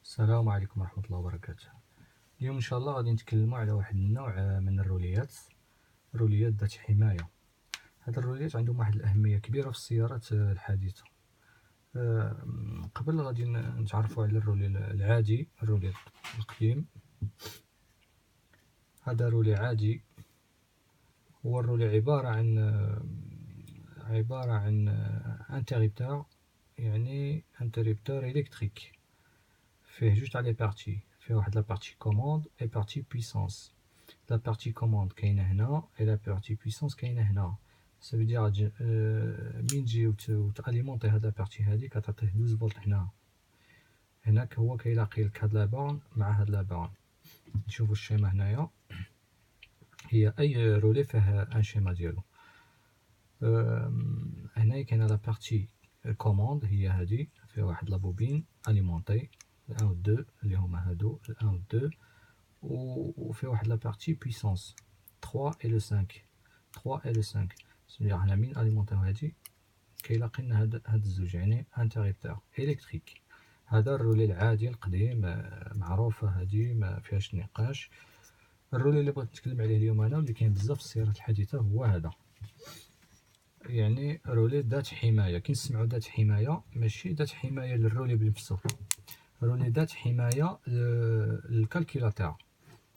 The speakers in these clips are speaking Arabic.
السلام عليكم ورحمة الله وبركاته. اليوم إن شاء الله غادي نتكلموا على واحد النوع من الروليات ذات حماية. هاد الروليات عندهم واحد الأهمية كبيرة في السيارات الحديثة. قبل غادي نتعرفوا على الرولي العادي، الرولي القديم. هذا رولي عادي، هو الرولي عبارة عن انتريبتور، يعني انتريبتور إلكتريك، فيه جوج تاع لي بارتي، فيه واحد لا بارتي كوموند اي بارتي بويسونس. لا بارتي كوموند كاينه هنا اي لا بارتي بويسونس كاينه هنا. سافو دير من تجي وتاليمونطي هاد لا بارتي هادي كتعطيه 12 فولت هنا. هناك هو كيلاقي لك هاد لا بورن مع هاد لا بورن. نشوفو الشيما هنايا، هي اي رولي فيه ان شيما ديالو. هنايا كاينه لا بارتي كوموند، هي هادي فيها واحد لا بوبين اليمونطي 1 و 2 اللي هما هادو 1 و 2، وفيه واحد لا بارتي بويسونس 3 et le 5. 3 et le 5 سميتو هنا من اليمونطيو هادي كيلاقي لنا هاد الزوج، يعني انتريبتور الكتريك. هذا الرولي العادي القديم معروفه، هادي ما فيهاش نقاش. الرولي اللي بغيت نتكلم عليه اليوم انا واللي كاين بزاف في السيارات الحديثه هو هذا، يعني رولي ذات حمايه. كي نسمعوا ذات حمايه، ماشي ذات حمايه للرولي بنفسه، رولي ذات حمايه للكالكيلاتور.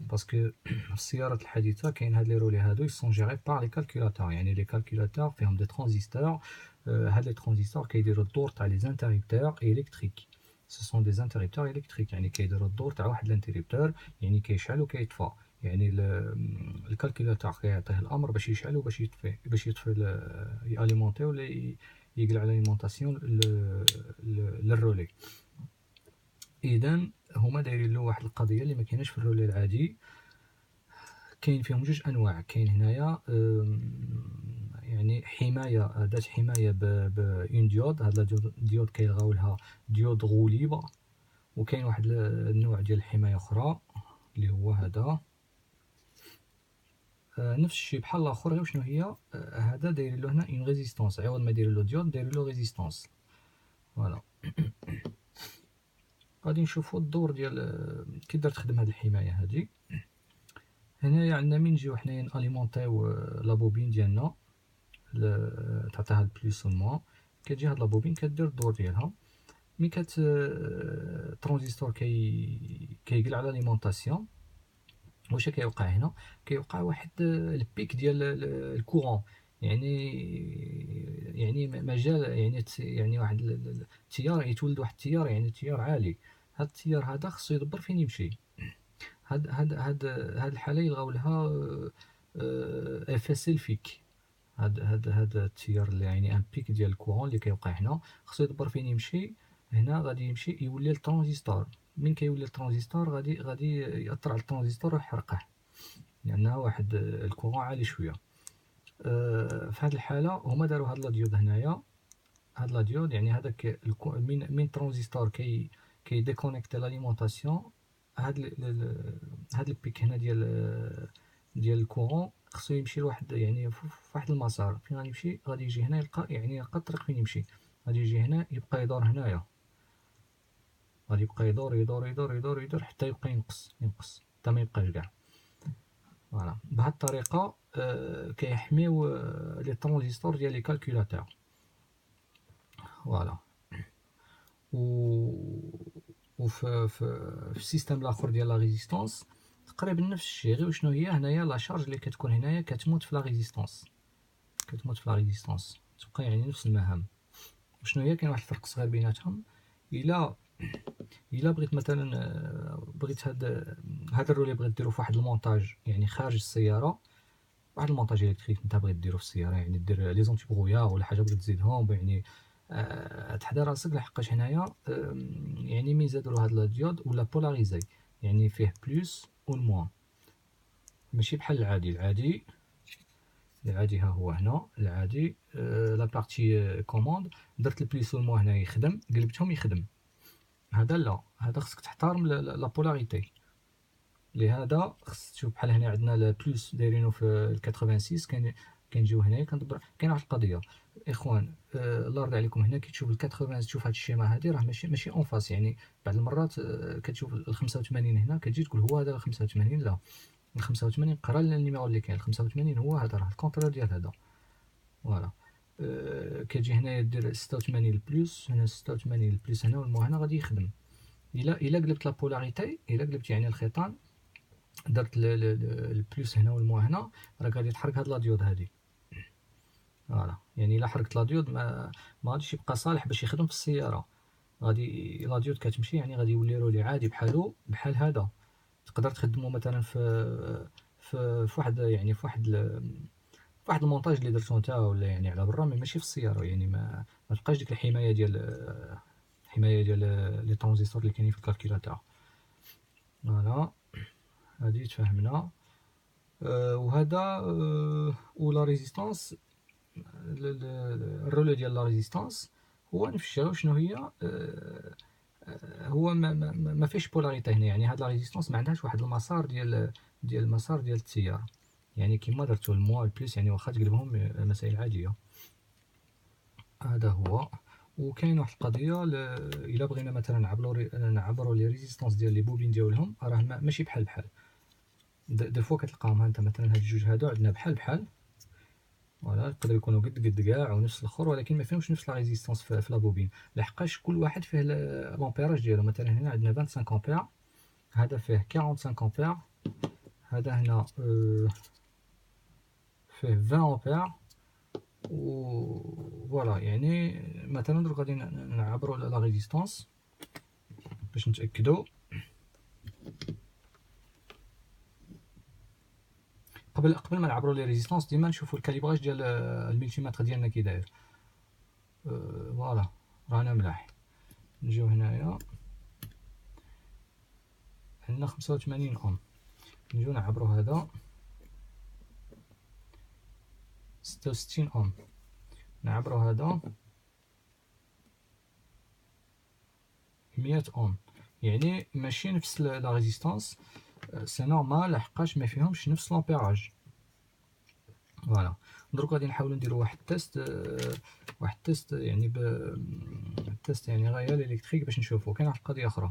باسكو في السيارات الحديثه كاين هاد لي رولي هادو يسون جيري بار لي كالكيلاتور، يعني لي كالكيلاتور فيهم دي ترانزستور. هاد لي ترانزستور كيديروا الدور تاع لي زانتريبتور الكتريك. سو سون دي زانتريبتور الكتريك، يعني كيديروا الدور تاع واحد الانتريبتور، يعني كيشعل وكيطفى. يعني الكالكيلاتور كيعطيه الامر باش يشعل وباش يطفي، باش يطفي ياليمونتي ولا يقلع الاليمونطاسيون للرولي. اذا هما دايرين له واحد القضيه اللي ما كايناش في الرولي العادي. كاين فيهم جوج انواع. كاين هنايا يعني حمايه، ذات حمايه بون ديود. هاد الديود كيلغاو لها ديود غوليب. وكاين واحد النوع ديال الحمايه اخرى اللي هو هذا، نفس الشيء بحال الاخر، غير شنو هي هذا داير له هنا اون ريزيستانس، عوض ما داير له ديود داير له ريزيستانس. فوالا. غادي نشوفوا الدور ديال كي دار تخدم هاد الحمايه هادي. هنايا عندنا من نجيو حنايا ناليمونطيو لا بوبين ديالنا، تعطيها البليس والموان. كتجي هاد لابوبين كدير الدور ديالها. مي ترانزستور كيقلع على ليمونطاسيون. واش كيوقع هنا؟ كيوقع واحد البيك ديال الكورون، يعني مجال، يعني واحد التيار، يتولد واحد التيار، يعني تيار عالي. هاد التيار هذا خصو يدبر فين يمشي. هاد الحاله يلغاو لها اف سيلفيك. هاد التيار اللي يعني ان بيك ديال الكورون اللي كيوقع هنا خصو يدبر فين يمشي. هنا غادي يمشي يولي الترانزستور. من كيولي الترانزستور غادي ياثر على الترانزستور ويحرقه، لانها واحد الكورون عالي شويه. في هذه الحاله هما داروا هاد لا ديود هنايا. هاد لا ديود يعني هذاك من ترانزستور كي ديكونيكتي لاليمونطاسيون. هاد البيك هنا ديال الكورون خصو يمشي لواحد، يعني في واحد المسار. فين غادي يمشي؟ غادي يجي هنا يلقى الطريق فين يمشي. غادي يجي هنا يبقى يدور هنايا، غادي يبقى يدور يدور يدور يدور يدور حتى يبقى ينقص حتى ما يبقاش كاع. فوالا. بهاد الطريقه كيحميو لي ترانزستور ديال لي كالكولاتور. فوالا. وفي السيستم الاخر ديال لا ريزيستانس تقريبا نفس الشيء، غير شنو هي هنايا لا شارج اللي كتكون هنايا كتموت في لا ريزيستانس، تبقى يعني نفس المهام. وشنو هي؟ كاين واحد الفرق صغير بيناتهم. الا بغيت مثلا بغيت هاد الرولي بغيت ديرو في واحد المونتاج يعني خارج السياره، واحد المونتاج الكتريك انت بغيت ديرو في السياره، يعني دير لي زونتي برويار ولا حاجه بغيت تزيدهم، يعني تحدى راسك لحقاش هنايا يعني مين زادوا هاد لا ديود ولا بولاريزي، يعني فيه بلوس والموان. ماشي بحال العادي ها هو هنا العادي. لا بارتي كوموند درت البليس والموان هنا يخدم، قلبتهم يخدم. هذا لا، هذا خصك تحترم لا بولاريتي. لهذا خص تشوف بحال هنا عندنا البلوس دايرينو في 86، كنجيو هنايا كندبر. كاين واحد القضيه اخوان، الله يرضي عليكم، هنا كي تشوف ال 80 تشوف هاد الشيما هادي راه ماشي اون فاس، يعني بعض المرات كتشوف ال 85 هنا كتجي تقول هو هذا ال 85، لا ال 85 قرا النيميرو اللي كاين، ال 85 هو هذا، راه الكونترير ديال هذا. فوالا. كتجي هنايا دير 86 البلوس، هنا 86 البلوس هنا، والمو هنا غادي يخدم. الا قلبت لا بولاريتي، الا قلبت يعني الخيطان، درت البلوس هنا والمو هنا، راه غادي تحرك هاد لا ديود هادي. فوالا، يعني الا حركت لا ديود ما غاديش يبقى صالح باش يخدم في السياره. غادي لا ديود كتمشي، يعني غادي يولي رولي عادي بحالو بحال هذا. تقدر تخدمو مثلا في واحد، يعني في واحد المونتاج اللي درتو نتا، ولا يعني على برا، ماشي في السياره، يعني ما تبقاش ديك الحمايه ديال لي ترانزستور اللي كاينين في الكالكيلاتور. فوالا، هادي تفهمنا. وهذا ولا ريزيستانس، الرولو ديال لا ريزيستانس هو نفشرو شنو هي. هو ما فيش بولاريتي هنا، يعني هاد لا ريزيستانس ما عندهاش واحد المسار ديال المسار ديال التيار، يعني كيما درتو الموا البليس، يعني واخا تقلبهم مسائل عاديه. هذا هو. وكاين واحد القضيه، الا بغينا مثلا نعبروا لي ريزيستانس ديال لي بوبين ديالهم، راه ماشي بحال بحال. دو فوا كتلقاهم انت مثلا هاد الجوج هادو عندنا بحال بحال، فوالا، يقدروا يكونوا قد كاع ونفس الاخر، ولكن ما فيهمش نفس لا ريزيستانس في لا بوبين، لحقاش كل واحد فيه لامبيراج ديالو. مثلا هنا عندنا 25 امبير، هذا فيه 45 امبير، هذا هنا فيه 20 امبير. و فوالا، يعني مثلا دروك غادي نعبروا لا ريزيستانس باش نتاكدوا. قبل ما نعبروا لي ريزيستانس ديما نشوفوا الكاليبراج ديال الملتيمتر ديالنا كي داير. فوالا، رانا ملاح. نجيو هنايا عندنا 85 اوم، نجيو نعبروا هذا 66 اوم، نعبروا هذا 100 اوم، يعني ماشي نفس لا ريزيستانس. سي نورمال لحقاش ما فيهمش نفس لامبيراج. فوالا، دروك غادي نحاولوا نديروا واحد التيست يعني تيست يعني غير الكتريك باش نشوفوا. كاين واحد القضيه اخرى،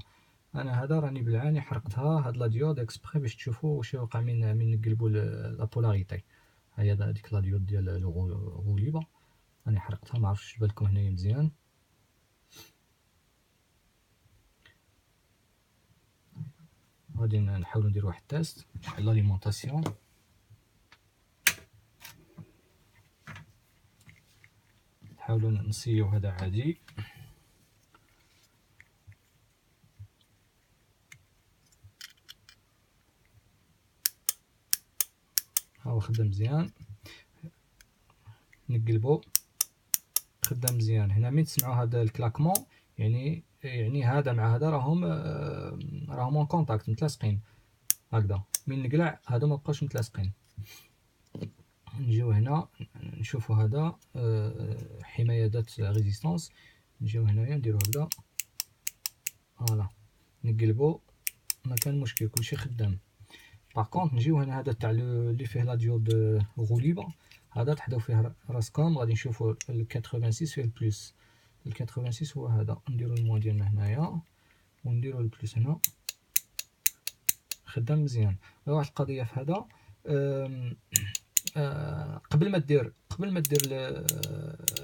انا هذا راني بالعاني حرقتها هاد لا ديود اكسبري باش تشوفوا واش يوقع من نقلبوا لا بولاريتي. هي هذيك لا ديود ديال الغوليبه، راني حرقتها، ما عرفتش بالكم هنايا مزيان. غادي نحاولوا نديروا واحد التيست على لاليمونطاسيون. نحاولوا نسيو هذا عادي. ها هو خدام مزيان، نقلبو خدام مزيان. هنا من تسمعوا هذا الكلاكمون، يعني هذا مع هذا راهم اون كونتاكت متلاصقين هكذا. من نقلع هادو ما بقاوش متلاصقين. نجيو هنا نشوفوا هذا حمايه ذات ريزيستانس. نجيو هنايا نديرو هكذا، فوالا، نقلبو، ما كان مشكل، كلشي خدام. باغ كونط نجيو هنا هذا تاع اللي فيه لا ديود غوليبه، هذا تحداو فيه راسكم. غادي نشوفوا ال 86 فيه البلس، ال 86 هو هذا. نديرو الموا ديالنا هنايا ونديرو البلس هنا، خدام مزيان. واحد القضيه في هذا، قبل ما دير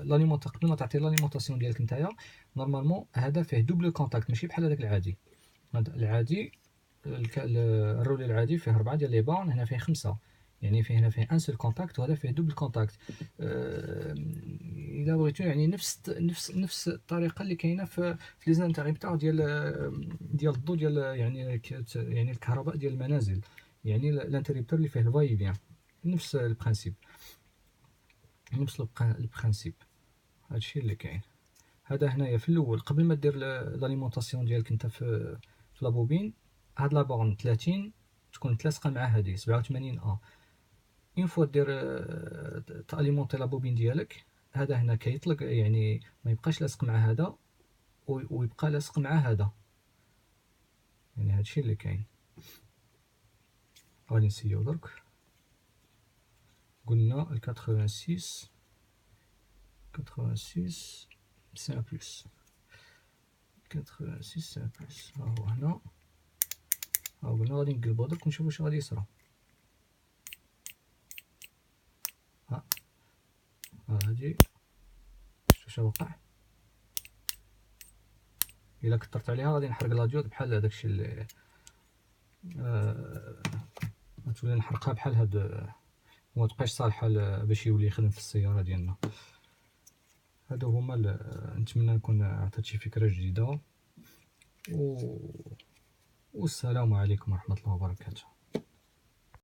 لاليمونط، قبل ما تعطي لاليمونطاسيون ديالك نتايا، نورمالمون هذا فيه دوبل كونتاكت، ماشي بحال هذاك العادي. هذا العادي، الرولي العادي فيه 4 ديال لي بان، هنا فيه 5، يعني هنا فيه ان سول كونتاكت، وهذا فيه دوبل كونتاكت. الا بغيتو يعني نفس الطريقه اللي كاينه في لي زانتريبتور ديال الضو، ديال يعني الكهرباء ديال المنازل، يعني الانتريبتور اللي فيه الفاي بيان، نفس البرانسيب، نفس البرانسيب. هادشي اللي كاين. هذا هنايا في الاول قبل ما دير لاليمونطاسيون ديالك انت في لابوبين، هاد لا بورن 30 تكون متلاصقه مع هذه 87 اون فوا دير تاليمونطي لابوبين ديالك، هذا هنا كيطلق، يعني ما يبقاش لاصق مع هذا ويبقى لاصق مع هذا، يعني هادشي اللي كاين. غادي نسيو درك. قلنا ال 86 سي ان بلس، 86 سي ان بلس. ها هو هنا، ها قلنا غادي نقلبو درك ونشوفو واش غادي يصرى. ها هادي شوف واش وقع. الا كثرت عليها غادي نحرق لا ديود بحال داكشي اللي غتولي نحرقها بحال هاد، ومتبقاش صالحة باش يولي يخدم في السيارة ديالنا. هادو هما نتمنى نكون عطيت شي فكرة جديدة، والسلام عليكم ورحمة الله وبركاته.